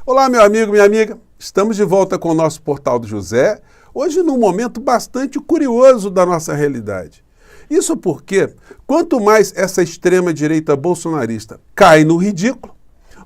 Olá, meu amigo, minha amiga. Estamos de volta com o nosso Portal do José, hoje num momento bastante curioso da nossa realidade. Isso porque, quanto mais essa extrema-direita bolsonarista cai no ridículo,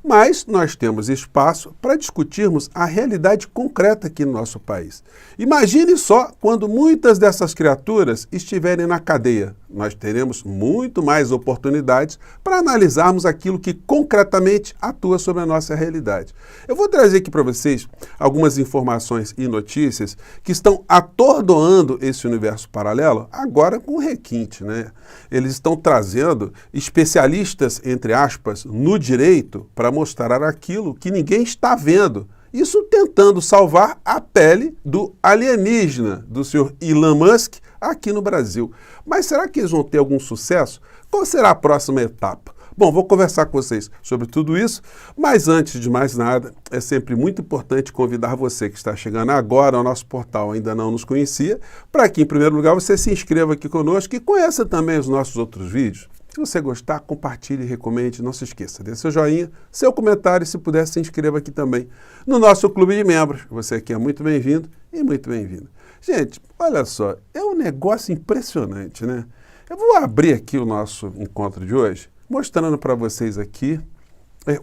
mais nós temos espaço para discutirmos a realidade concreta aqui no nosso país. Imagine só quando muitas dessas criaturas estiverem na cadeia. Nós teremos muito mais oportunidades para analisarmos aquilo que concretamente atua sobre a nossa realidade. Eu vou trazer aqui para vocês algumas informações e notícias que estão atordoando esse universo paralelo, agora com requinte, né? Eles estão trazendo especialistas, entre aspas, no direito para mostrar aquilo que ninguém está vendo. Isso tentando salvar a pele do alienígena, do senhor Elon Musk, aqui no Brasil. Mas será que eles vão ter algum sucesso? Qual será a próxima etapa? Bom, vou conversar com vocês sobre tudo isso, mas antes de mais nada, é sempre muito importante convidar você que está chegando agora ao nosso portal, ainda não nos conhecia, para que, em primeiro lugar, você se inscreva aqui conosco e conheça também os nossos outros vídeos. Se você gostar, compartilhe e recomende. Não se esqueça, dê seu joinha, seu comentário e, se puder, se inscreva aqui também no nosso clube de membros. Você aqui é muito bem-vindo e muito bem-vinda. Gente, olha só, é um negócio impressionante, né? Eu vou abrir aqui o nosso encontro de hoje, mostrando para vocês aqui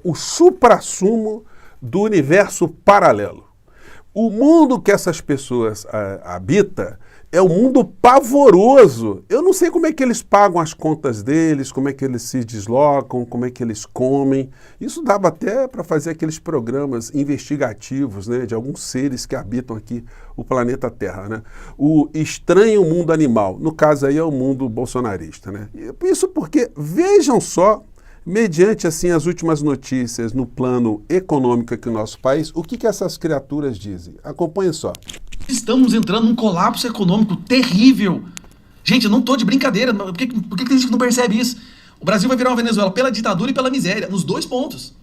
o suprassumo do universo paralelo. O mundo que essas pessoas habitam é um mundo pavoroso. Eu não sei como é que eles pagam as contas deles, como é que eles se deslocam, como é que eles comem. Isso dava até para fazer aqueles programas investigativos, né, de alguns seres que habitam aqui o planeta Terra, né? O estranho mundo animal, no caso aí é o mundo bolsonarista, né? Isso porque, vejam só, mediante assim as últimas notícias no plano econômico aqui no nosso país, o que essas criaturas dizem? Acompanhem só. Estamos entrando num colapso econômico terrível. Gente, eu não tô de brincadeira. Por que tem gente que não percebe isso? O Brasil vai virar uma Venezuela pela ditadura e pela miséria, nos dois pontos.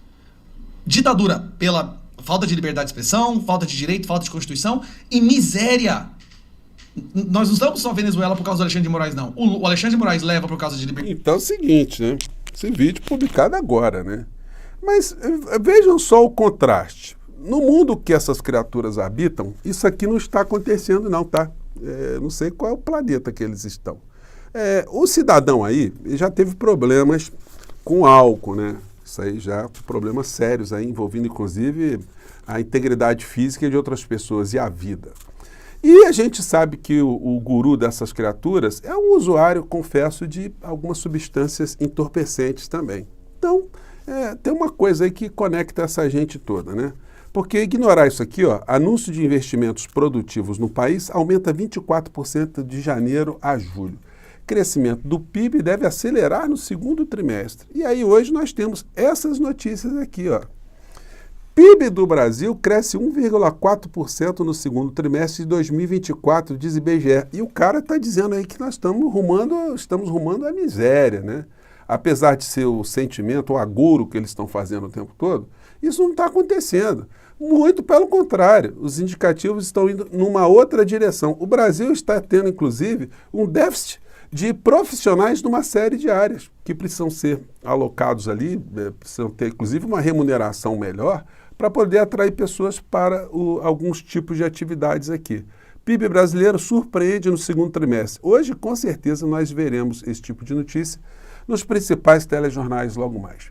Ditadura pela falta de liberdade de expressão, falta de direito, falta de Constituição e miséria. Nós não estamos só Venezuela por causa do Alexandre de Moraes, não. O Alexandre de Moraes leva por causa de liberdade. Então é o seguinte, né? Esse vídeo publicado agora, né? Mas vejam só o contraste. No mundo que essas criaturas habitam, isso aqui não está acontecendo não, tá? Não sei qual é o planeta que eles estão. O cidadão aí já teve problemas com álcool, né? Isso aí já problemas sérios aí, envolvendo inclusive a integridade física de outras pessoas e a vida. E a gente sabe que o guru dessas criaturas é um usuário, confesso, de algumas substâncias entorpecentes também. Então, tem uma coisa aí que conecta essa gente toda, né? Porque ignorar isso aqui, ó, anúncio de investimentos produtivos no país aumenta 24% de janeiro a julho. Crescimento do PIB deve acelerar no segundo trimestre. E aí hoje nós temos essas notícias aqui, ó. PIB do Brasil cresce 1,4% no segundo trimestre de 2024, diz IBGE. E o cara está dizendo aí que nós estamos rumando à miséria, né? Apesar de ser o sentimento, o agouro que eles estão fazendo o tempo todo, isso não está acontecendo. Muito pelo contrário, os indicativos estão indo numa outra direção. O Brasil está tendo, inclusive, um déficit de profissionais numa série de áreas que precisam ser alocados ali, precisam ter, inclusive, uma remuneração melhor para poder atrair pessoas para alguns tipos de atividades aqui. PIB brasileiro surpreende no segundo trimestre. Hoje, com certeza, nós veremos esse tipo de notícia nos principais telejornais logo mais.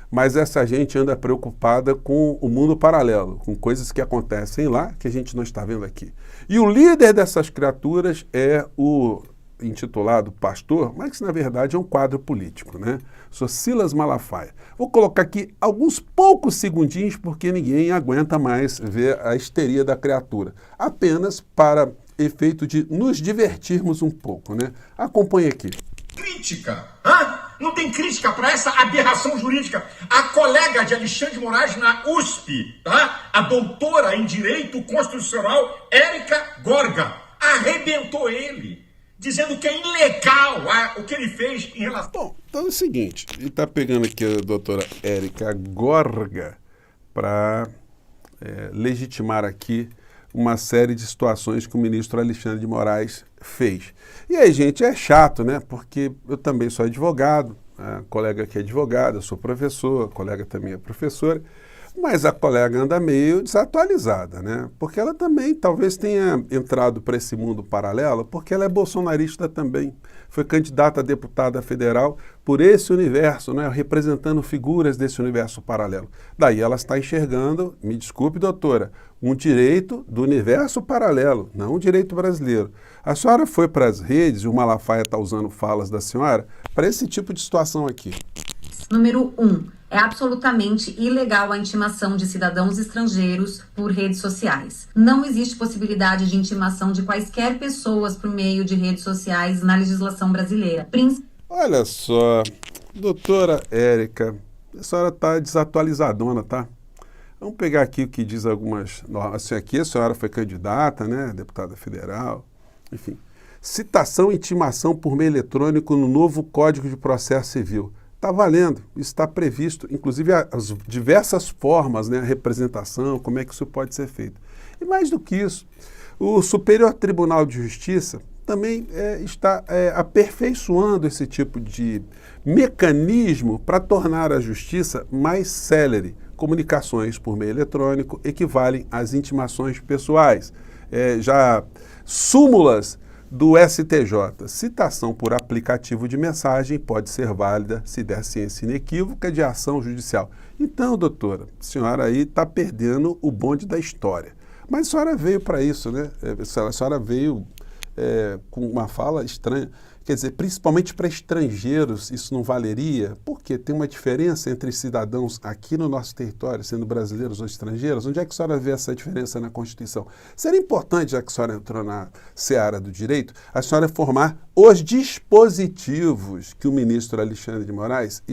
Mas essa gente anda preocupada com o mundo paralelo, com coisas que acontecem lá que a gente não está vendo aqui. E o líder dessas criaturas é o intitulado pastor, mas que na verdade é um quadro político, né? Sou Silas Malafaia. Vou colocar aqui alguns poucos segundinhos porque ninguém aguenta mais ver a histeria da criatura. Apenas para efeito de nos divertirmos um pouco, né? Acompanhe aqui. Crítica, hã? Não tem crítica para essa aberração jurídica. A colega de Alexandre de Moraes na USP, tá? A doutora em Direito Constitucional, Érica Gorga, arrebentou ele, dizendo que é ilegal o que ele fez em relação... Bom, então é o seguinte, ele está pegando aqui a doutora Érica Gorga para legitimar aqui uma série de situações que o ministro Alexandre de Moraes fez. E aí, gente, é chato, né? Porque eu também sou advogado, a colega aqui é advogada, eu sou professor, a colega também é professora, Mas a colega anda meio desatualizada, né? Porque ela também talvez tenha entrado para esse mundo paralelo, porque ela é bolsonarista também. Foi candidata a deputada federal por esse universo, né? Representando figuras desse universo paralelo. Daí ela está enxergando, me desculpe, doutora, um direito do universo paralelo, não um direito brasileiro. A senhora foi para as redes, e o Malafaia está usando falas da senhora, para esse tipo de situação aqui. Número 1. É absolutamente ilegal a intimação de cidadãos estrangeiros por redes sociais. Não existe possibilidade de intimação de quaisquer pessoas por meio de redes sociais na legislação brasileira. Olha só, doutora Érica, a senhora está desatualizadona, tá? Vamos pegar aqui o que diz algumas normas. Aqui a senhora foi candidata, né, deputada federal, enfim. Citação e intimação por meio eletrônico no novo Código de Processo Civil. Está valendo, isso está previsto, inclusive as diversas formas, né, a representação, como é que isso pode ser feito. E mais do que isso, o Superior Tribunal de Justiça também está aperfeiçoando esse tipo de mecanismo para tornar a justiça mais célere. Comunicações por meio eletrônico equivalem às intimações pessoais. Já súmulas do STJ, citação por aplicativo de mensagem pode ser válida se der ciência inequívoca de ação judicial. Então, doutora, a senhora aí está perdendo o bonde da história. Mas a senhora veio para isso, né? A senhora veio com uma fala estranha. Quer dizer, principalmente para estrangeiros, isso não valeria? Porque tem uma diferença entre cidadãos aqui no nosso território, sendo brasileiros ou estrangeiros? Onde é que a senhora vê essa diferença na Constituição? Seria importante, já que a senhora entrou na seara do direito, a senhora formar os dispositivos que o ministro Alexandre de Moraes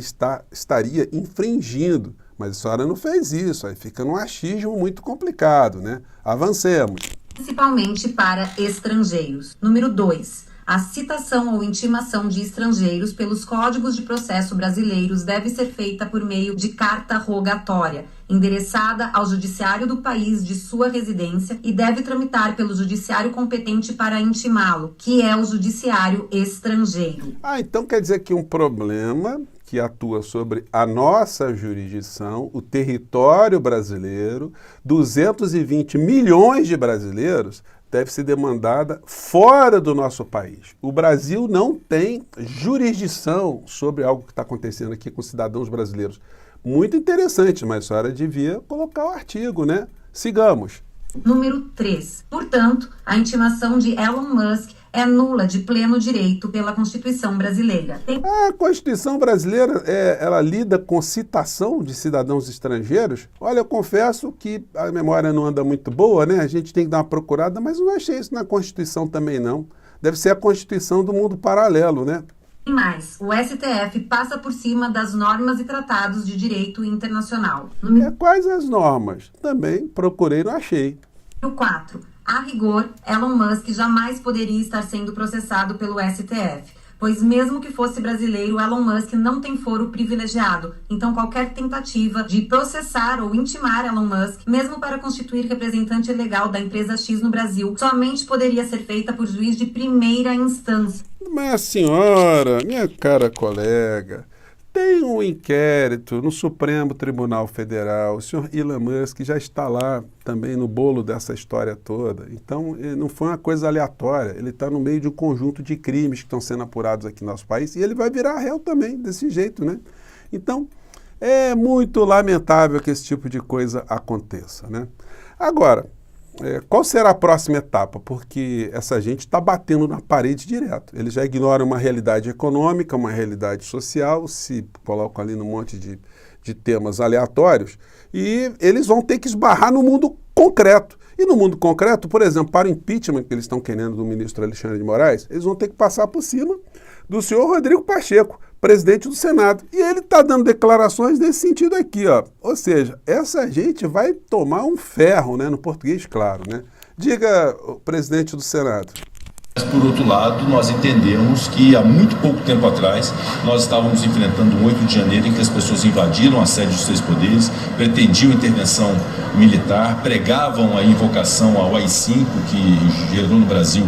estaria infringindo. Mas a senhora não fez isso, aí fica num achismo muito complicado, né? Avancemos. Principalmente para estrangeiros. Número 2. A citação ou intimação de estrangeiros pelos códigos de processo brasileiros deve ser feita por meio de carta rogatória, endereçada ao judiciário do país de sua residência e deve tramitar pelo judiciário competente para intimá-lo, que é o judiciário estrangeiro. Então quer dizer que um problema que atua sobre a nossa jurisdição, o território brasileiro, 220 milhões de brasileiros, deve ser demandada fora do nosso país. O Brasil não tem jurisdição sobre algo que está acontecendo aqui com cidadãos brasileiros. Muito interessante, mas a senhora devia colocar o artigo, né? Sigamos. Número 3. Portanto, a intimação de Elon Musk é nula de pleno direito pela Constituição brasileira. A Constituição brasileira, ela lida com citação de cidadãos estrangeiros? Olha, eu confesso que a memória não anda muito boa, né? A gente tem que dar uma procurada, mas não achei isso na Constituição também, não. Deve ser a Constituição do mundo paralelo, né? E mais, o STF passa por cima das normas e tratados de direito internacional. Quais as normas? Também procurei, não achei. Número 4. A rigor, Elon Musk jamais poderia estar sendo processado pelo STF, pois mesmo que fosse brasileiro, Elon Musk não tem foro privilegiado. Então qualquer tentativa de processar ou intimar Elon Musk, mesmo para constituir representante legal da empresa X no Brasil, somente poderia ser feita por juiz de primeira instância. Mas senhora, minha cara colega, tem um inquérito no Supremo Tribunal Federal, o senhor Elon Musk já está lá também no bolo dessa história toda. Então, não foi uma coisa aleatória, ele está no meio de um conjunto de crimes que estão sendo apurados aqui no nosso país e ele vai virar réu também, desse jeito, né? Então, é muito lamentável que esse tipo de coisa aconteça, né? Agora, qual será a próxima etapa? Porque essa gente está batendo na parede direto. Eles já ignoram uma realidade econômica, uma realidade social, se colocam ali num monte de temas aleatórios e eles vão ter que esbarrar no mundo concreto. E no mundo concreto, por exemplo, para o impeachment que eles estão querendo do ministro Alexandre de Moraes, eles vão ter que passar por cima do senhor Rodrigo Pacheco, presidente do Senado. E ele está dando declarações nesse sentido aqui, ó. Ou seja, essa gente vai tomar um ferro, né? No português, claro, né? Diga, o presidente do Senado. Mas, por outro lado, nós entendemos que há muito pouco tempo atrás nós estávamos enfrentando um 8 de janeiro em que as pessoas invadiram a sede dos 3 poderes, pretendiam intervenção militar, pregavam a invocação ao AI-5, que gerou no Brasil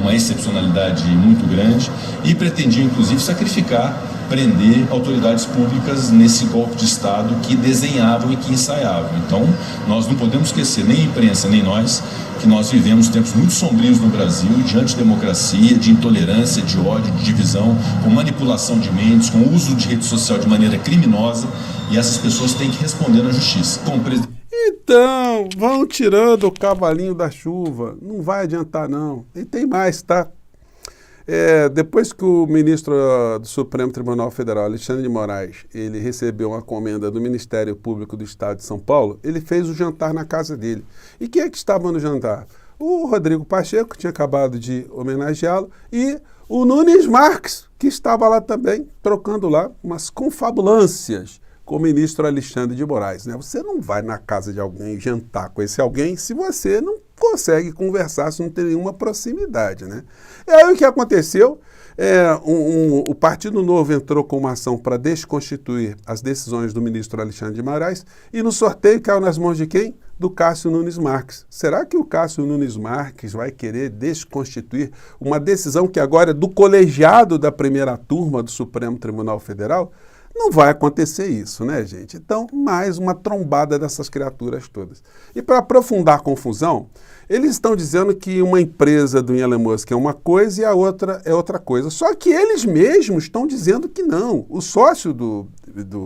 uma excepcionalidade muito grande, e pretendiam, inclusive, sacrificar prender autoridades públicas nesse golpe de Estado que desenhavam e que ensaiavam. Então, nós não podemos esquecer, nem a imprensa, nem nós, que nós vivemos tempos muito sombrios no Brasil, de antidemocracia, de intolerância, de ódio, de divisão, com manipulação de mentes, com uso de rede social de maneira criminosa, e essas pessoas têm que responder na justiça. Então, vão tirando o cavalinho da chuva, não vai adiantar não. E tem mais, tá? Depois que o ministro do Supremo Tribunal Federal, Alexandre de Moraes, ele recebeu uma comenda do Ministério Público do Estado de São Paulo, ele fez o jantar na casa dele. E quem é que estava no jantar? O Rodrigo Pacheco, que tinha acabado de homenageá-lo, e o Nunes Marques, que estava lá também, trocando lá umas confabulâncias com o ministro Alexandre de Moraes, né? Você não vai na casa de alguém jantar com esse alguém se você não consegue conversar, se não tem nenhuma proximidade, né? E aí o que aconteceu? O Partido Novo entrou com uma ação para desconstituir as decisões do ministro Alexandre de Moraes e no sorteio caiu nas mãos de quem? Do Cássio Nunes Marques. Será que o Cássio Nunes Marques vai querer desconstituir uma decisão que agora é do colegiado da primeira turma do Supremo Tribunal Federal? Não vai acontecer isso, né, gente? Então, mais uma trombada dessas criaturas todas. E para aprofundar a confusão, eles estão dizendo que uma empresa do Elon Musk é uma coisa e a outra é outra coisa. Só que eles mesmos estão dizendo que não. O sócio do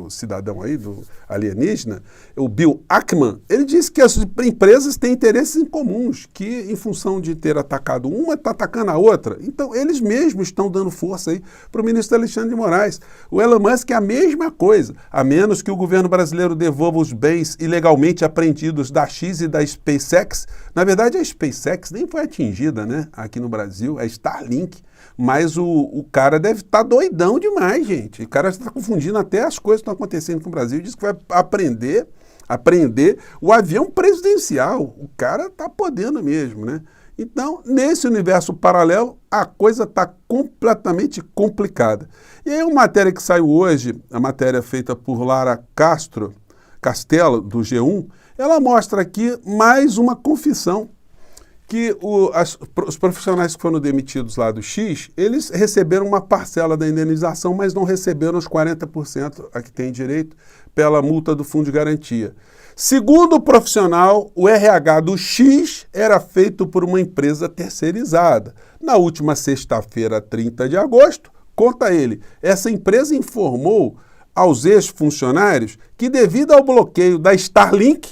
cidadão aí, do alienígena, o Bill Ackman, ele disse que as empresas têm interesses em comuns, que em função de ter atacado uma, está atacando a outra. Então, eles mesmos estão dando força aí para o ministro Alexandre de Moraes. O Elon Musk é a mesma coisa, a menos que o governo brasileiro devolva os bens ilegalmente apreendidos da X e da SpaceX. Na verdade, a SpaceX nem foi atingida, né, aqui no Brasil, é Starlink. Mas o cara deve estar doidão demais, gente. O cara está confundindo até as coisas que estão acontecendo com o Brasil. Diz que vai apreender o avião presidencial. O cara está podendo mesmo, né? Então, nesse universo paralelo, a coisa está completamente complicada. E aí, uma matéria que saiu hoje, a matéria feita por Lara Castelo, do G1, ela mostra aqui mais uma confissão que os profissionais que foram demitidos lá do X, eles receberam uma parcela da indenização, mas não receberam os 40% a que tem direito pela multa do Fundo de Garantia. Segundo o profissional, o RH do X era feito por uma empresa terceirizada. Na última sexta-feira, 30 de agosto, conta ele, essa empresa informou aos ex-funcionários que devido ao bloqueio da Starlink,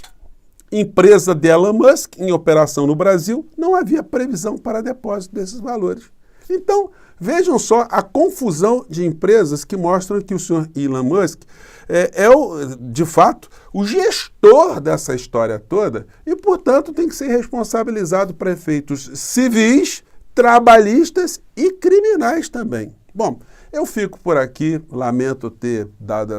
empresa de Elon Musk, em operação no Brasil, não havia previsão para depósito desses valores. Então, vejam só a confusão de empresas que mostram que o senhor Elon Musk de fato, o gestor dessa história toda e, portanto, tem que ser responsabilizado para efeitos civis, trabalhistas e criminais também. Bom, eu fico por aqui, lamento ter dado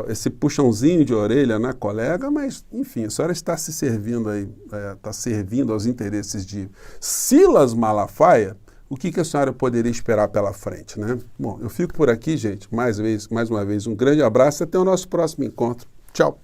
esse puxãozinho de orelha na colega, mas, enfim, a senhora está se servindo aí, está servindo aos interesses de Silas Malafaia, o que a senhora poderia esperar pela frente, né? Bom, eu fico por aqui, gente, mais uma vez, um grande abraço e até o nosso próximo encontro. Tchau!